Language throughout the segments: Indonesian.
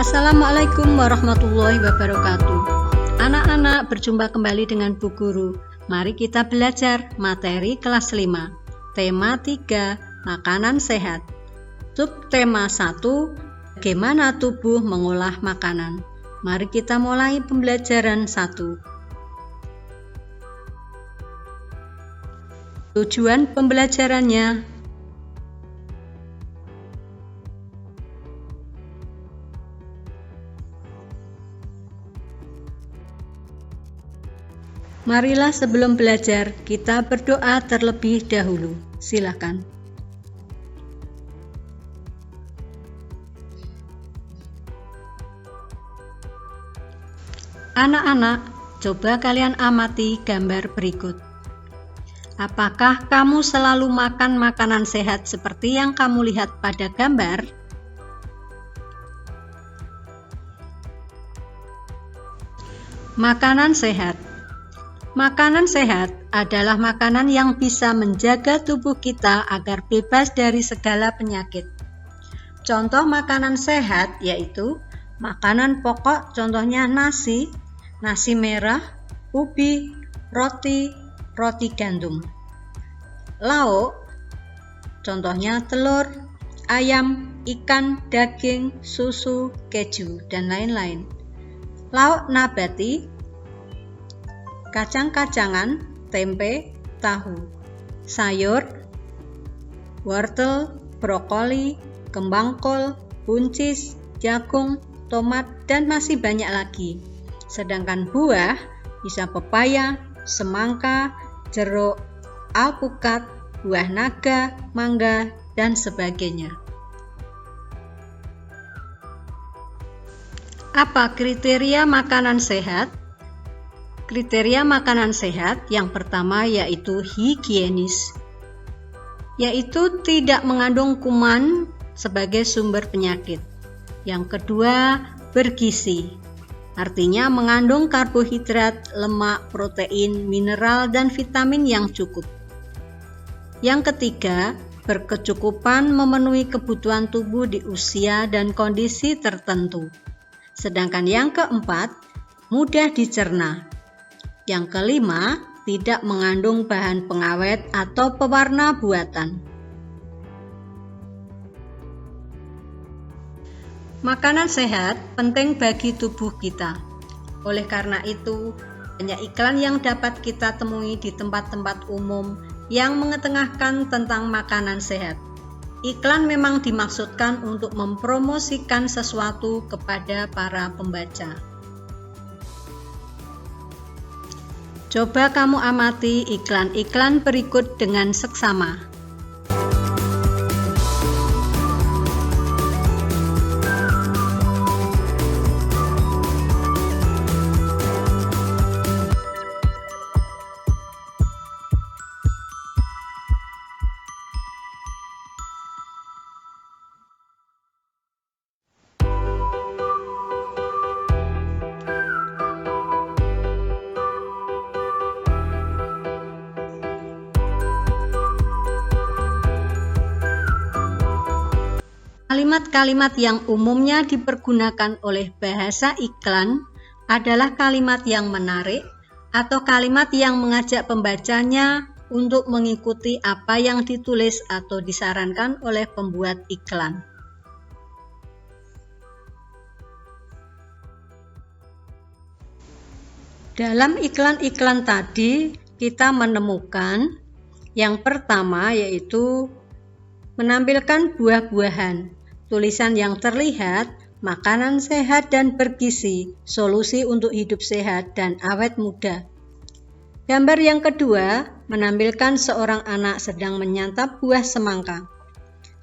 Assalamualaikum warahmatullahi wabarakatuh. Anak-anak, berjumpa kembali dengan Bu Guru. Mari kita belajar materi kelas 5. Tema 3, makanan sehat. Subtema 1, bagaimana tubuh mengolah makanan. Mari kita mulai pembelajaran 1. Tujuan pembelajarannya: marilah sebelum belajar kita berdoa terlebih dahulu. Silakan. Anak-anak, coba kalian amati gambar berikut. Apakah kamu selalu makan makanan sehat seperti yang kamu lihat pada gambar? Makanan sehat. Makanan sehat adalah makanan yang bisa menjaga tubuh kita agar bebas dari segala penyakit. Contoh makanan sehat yaitu makanan pokok, contohnya nasi merah, ubi, roti gandum. Lauk, contohnya telur, ayam, ikan, daging, susu, keju, dan lain-lain. Lauk nabati, kacang-kacangan, tempe, tahu. Sayur, wortel, brokoli, kembang kol, buncis, jagung, tomat, dan masih banyak lagi. Sedangkan buah bisa pepaya, semangka, jeruk, alpukat, buah naga, mangga, dan sebagainya. Apa kriteria makanan sehat? Kriteria makanan sehat yang pertama yaitu higienis, yaitu tidak mengandung kuman sebagai sumber penyakit. Yang kedua, bergizi, artinya mengandung karbohidrat, lemak, protein, mineral, dan vitamin yang cukup. Yang ketiga, berkecukupan memenuhi kebutuhan tubuh di usia dan kondisi tertentu. Sedangkan yang keempat, mudah dicerna. Yang kelima, tidak mengandung bahan pengawet atau pewarna buatan. Makanan sehat penting bagi tubuh kita. Oleh karena itu, banyak iklan yang dapat kita temui di tempat-tempat umum yang mengetengahkan tentang makanan sehat. Iklan memang dimaksudkan untuk mempromosikan sesuatu kepada para pembaca. Coba kamu amati iklan-iklan berikut dengan seksama. Kalimat-kalimat yang umumnya dipergunakan oleh bahasa iklan adalah kalimat yang menarik atau kalimat yang mengajak pembacanya untuk mengikuti apa yang ditulis atau disarankan oleh pembuat iklan. Dalam iklan-iklan tadi, kita menemukan yang pertama yaitu menampilkan buah-buahan. Tulisan yang terlihat, makanan sehat dan bergizi, solusi untuk hidup sehat dan awet muda. Gambar yang kedua menampilkan seorang anak sedang menyantap buah semangka.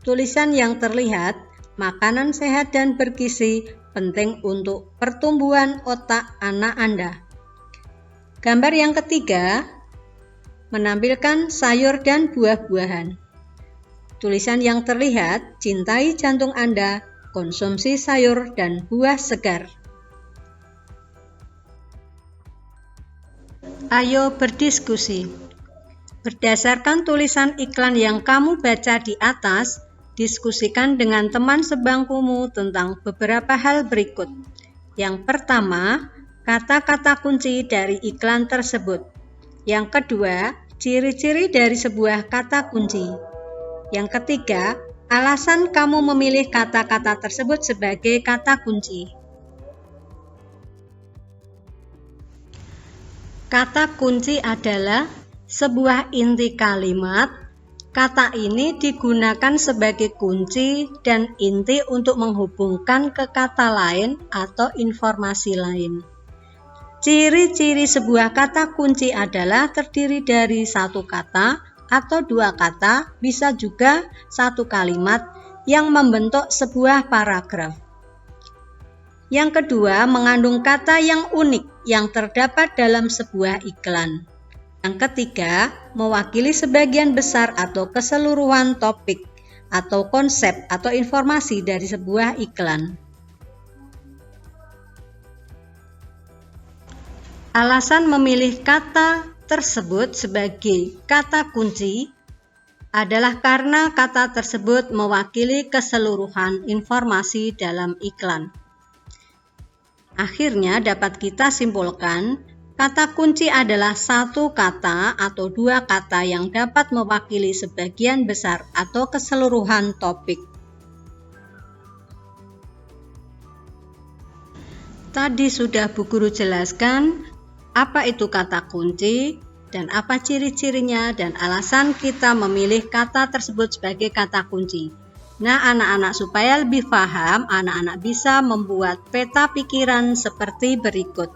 Tulisan yang terlihat, makanan sehat dan bergizi, penting untuk pertumbuhan otak anak Anda. Gambar yang ketiga menampilkan sayur dan buah-buahan. Tulisan yang terlihat, cintai jantung Anda, konsumsi sayur dan buah segar. Ayo berdiskusi. Berdasarkan tulisan iklan yang kamu baca di atas, diskusikan dengan teman sebangkumu tentang beberapa hal berikut. Yang pertama, kata-kata kunci dari iklan tersebut. Yang kedua, ciri-ciri dari sebuah kata kunci. Yang ketiga, alasan kamu memilih kata-kata tersebut sebagai kata kunci. Kata kunci adalah sebuah inti kalimat. Kata ini digunakan sebagai kunci dan inti untuk menghubungkan ke kata lain atau informasi lain. Ciri-ciri sebuah kata kunci adalah terdiri dari satu kata atau dua kata, bisa juga satu kalimat yang membentuk sebuah paragraf. Yang kedua, mengandung kata yang unik yang terdapat dalam sebuah iklan. Yang ketiga, mewakili sebagian besar atau keseluruhan topik atau konsep atau informasi dari sebuah iklan. Alasan memilih kata tersebut sebagai kata kunci adalah karena kata tersebut mewakili keseluruhan informasi dalam iklan. Akhirnya dapat kita simpulkan, kata kunci adalah satu kata atau dua kata yang dapat mewakili sebagian besar atau keseluruhan topik. Tadi sudah Bu Guru jelaskan apa itu kata kunci dan apa ciri-cirinya dan alasan kita memilih kata tersebut sebagai kata kunci. Nah, anak-anak, supaya lebih paham, anak-anak bisa membuat peta pikiran seperti berikut.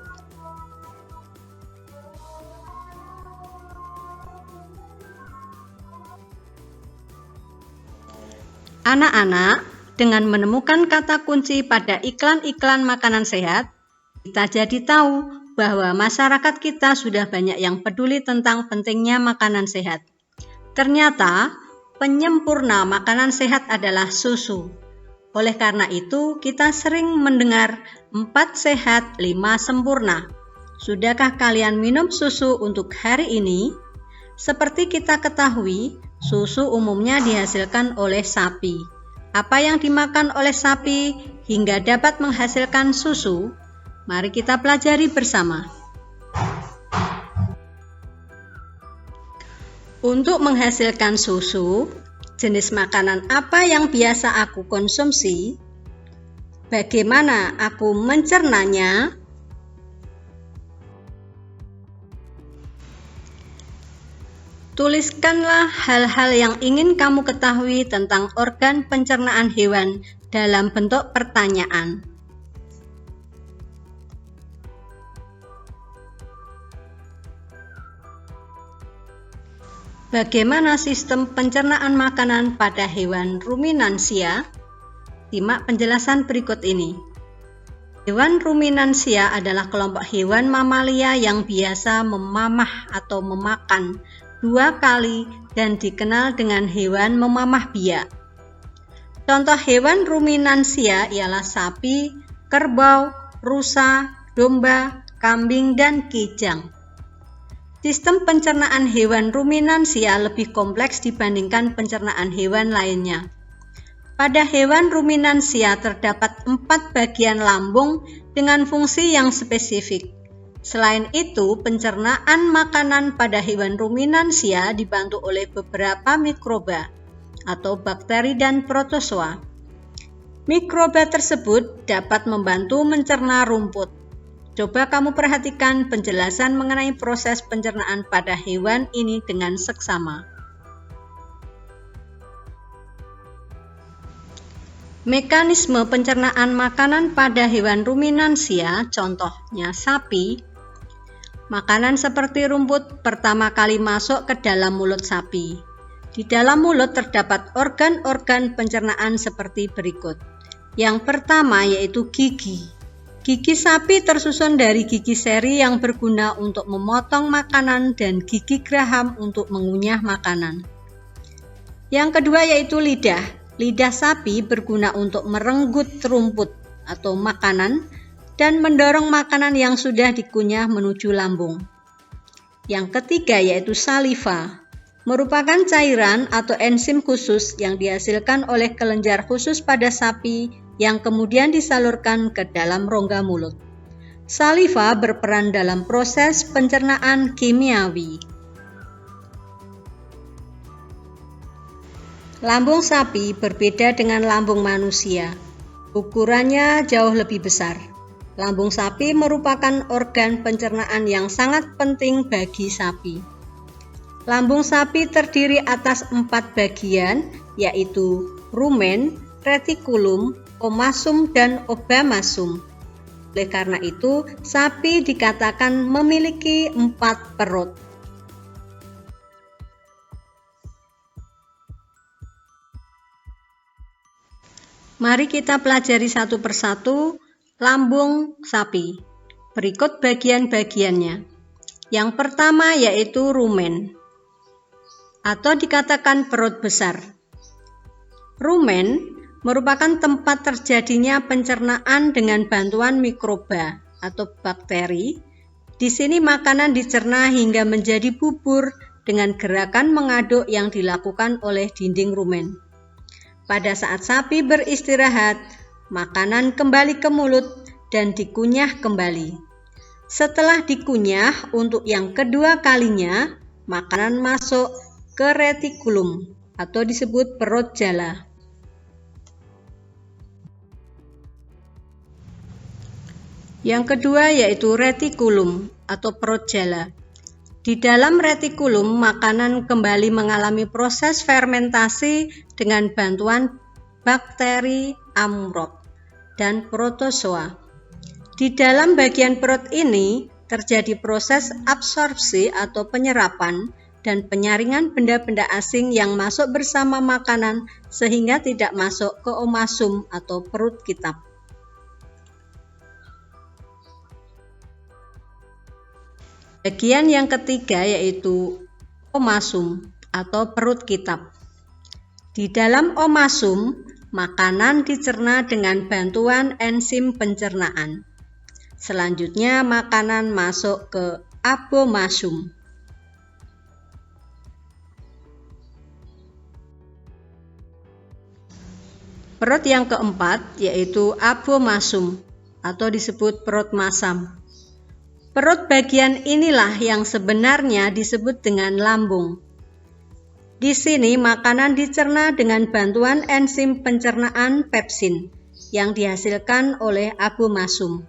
Anak-anak, dengan menemukan kata kunci pada iklan-iklan makanan sehat, kita jadi tahu bahwa masyarakat kita sudah banyak yang peduli tentang pentingnya makanan sehat. Ternyata, penyempurna makanan sehat adalah susu. Oleh karena itu, kita sering mendengar 4 sehat, 5 sempurna. Sudahkah kalian minum susu untuk hari ini? Seperti kita ketahui, susu umumnya dihasilkan oleh sapi. Apa yang dimakan oleh sapi hingga dapat menghasilkan susu? Mari kita pelajari bersama. Untuk menghasilkan susu, jenis makanan apa yang biasa aku konsumsi? Bagaimana aku mencernanya? Tuliskanlah hal-hal yang ingin kamu ketahui tentang organ pencernaan hewan dalam bentuk pertanyaan. Bagaimana sistem pencernaan makanan pada hewan ruminansia? Simak penjelasan berikut ini. Hewan ruminansia adalah kelompok hewan mamalia yang biasa memamah atau memakan 2 kali dan dikenal dengan hewan memamah biak. Contoh hewan ruminansia ialah sapi, kerbau, rusa, domba, kambing, dan kijang. Sistem pencernaan hewan ruminansia lebih kompleks dibandingkan pencernaan hewan lainnya. Pada hewan ruminansia terdapat 4 bagian lambung dengan fungsi yang spesifik. Selain itu, pencernaan makanan pada hewan ruminansia dibantu oleh beberapa mikroba atau bakteri dan protozoa. Mikroba tersebut dapat membantu mencerna rumput. Coba kamu perhatikan penjelasan mengenai proses pencernaan pada hewan ini dengan seksama. Mekanisme pencernaan makanan pada hewan ruminansia, contohnya sapi. Makanan seperti rumput pertama kali masuk ke dalam mulut sapi. Di dalam mulut terdapat organ-organ pencernaan seperti berikut. Yang pertama yaitu gigi. Gigi sapi tersusun dari gigi seri yang berguna untuk memotong makanan dan gigi geraham untuk mengunyah makanan. Yang kedua yaitu lidah. Lidah sapi berguna untuk merenggut rumput atau makanan dan mendorong makanan yang sudah dikunyah menuju lambung. Yang ketiga yaitu saliva. merupakan cairan atau enzim khusus yang dihasilkan oleh kelenjar khusus pada sapi yang kemudian disalurkan ke dalam rongga mulut. Saliva berperan dalam proses pencernaan kimiawi. Lambung sapi berbeda dengan lambung manusia. Ukurannya jauh lebih besar. Lambung sapi merupakan organ pencernaan yang sangat penting bagi sapi. Lambung sapi terdiri atas 4 bagian, yaitu rumen, retikulum, omasum, dan obamasum. Oleh karena itu, sapi dikatakan memiliki 4 perut. Mari kita pelajari satu persatu lambung sapi. Berikut bagian-bagiannya. Yang pertama yaitu rumen, atau dikatakan perut besar. Rumen merupakan tempat terjadinya pencernaan dengan bantuan mikroba atau bakteri. Di sini makanan dicerna hingga menjadi bubur dengan gerakan mengaduk yang dilakukan oleh dinding rumen. Pada saat sapi beristirahat, makanan kembali ke mulut dan dikunyah kembali. Setelah dikunyah untuk yang kedua kalinya, makanan masuk ke retikulum atau disebut perut jala. Yang kedua yaitu retikulum atau perut jala. Di dalam retikulum, makanan kembali mengalami proses fermentasi dengan bantuan bakteri amrot dan protozoa. Di dalam bagian perut ini terjadi proses absorpsi atau penyerapan dan penyaringan benda-benda asing yang masuk bersama makanan sehingga tidak masuk ke omasum atau perut kitab. Bagian yang ketiga yaitu omasum atau perut kitab. Di dalam omasum, makanan dicerna dengan bantuan enzim pencernaan. Selanjutnya makanan masuk ke abomasum. Perut yang keempat yaitu abomasum atau disebut perut masam. Perut bagian inilah yang sebenarnya disebut dengan lambung. Di sini makanan dicerna dengan bantuan enzim pencernaan pepsin yang dihasilkan oleh abomasum.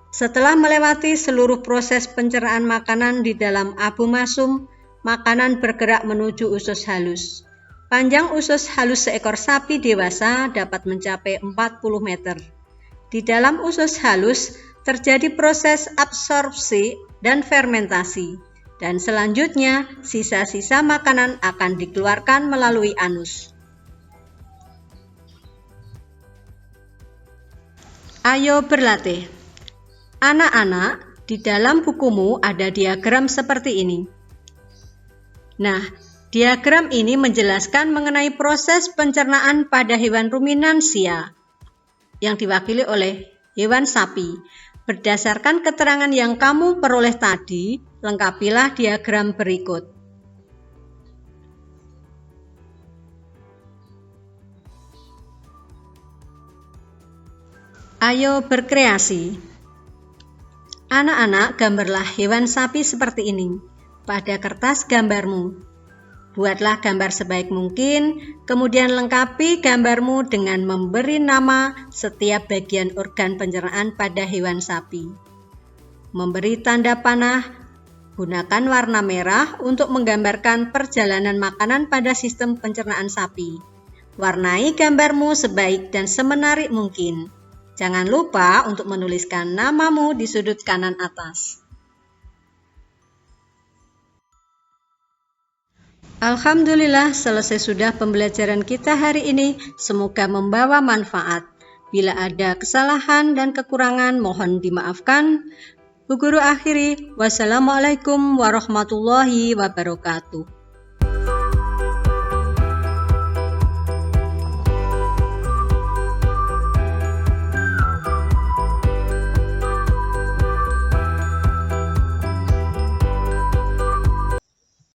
Setelah melewati seluruh proses pencernaan makanan di dalam abomasum, makanan bergerak menuju usus halus. Panjang usus halus seekor sapi dewasa dapat mencapai 40 meter. Di dalam usus halus terjadi proses absorpsi dan fermentasi, dan selanjutnya sisa-sisa makanan akan dikeluarkan melalui anus. Ayo berlatih. Anak-anak, di dalam bukumu ada diagram seperti ini. Nah, diagram ini menjelaskan mengenai proses pencernaan pada hewan ruminansia yang diwakili oleh hewan sapi. Berdasarkan keterangan yang kamu peroleh tadi, lengkapilah diagram berikut. Ayo berkreasi. Anak-anak, gambarlah hewan sapi seperti ini pada kertas gambarmu. Buatlah gambar sebaik mungkin, kemudian lengkapi gambarmu dengan memberi nama setiap bagian organ pencernaan pada hewan sapi. Memberi tanda panah, gunakan warna merah untuk menggambarkan perjalanan makanan pada sistem pencernaan sapi. Warnai gambarmu sebaik dan semenarik mungkin. Jangan lupa untuk menuliskan namamu di sudut kanan atas. Alhamdulillah, selesai sudah pembelajaran kita hari ini. Semoga membawa manfaat. Bila ada kesalahan dan kekurangan, mohon dimaafkan. Bu Guru akhiri, wassalamualaikum warahmatullahi wabarakatuh.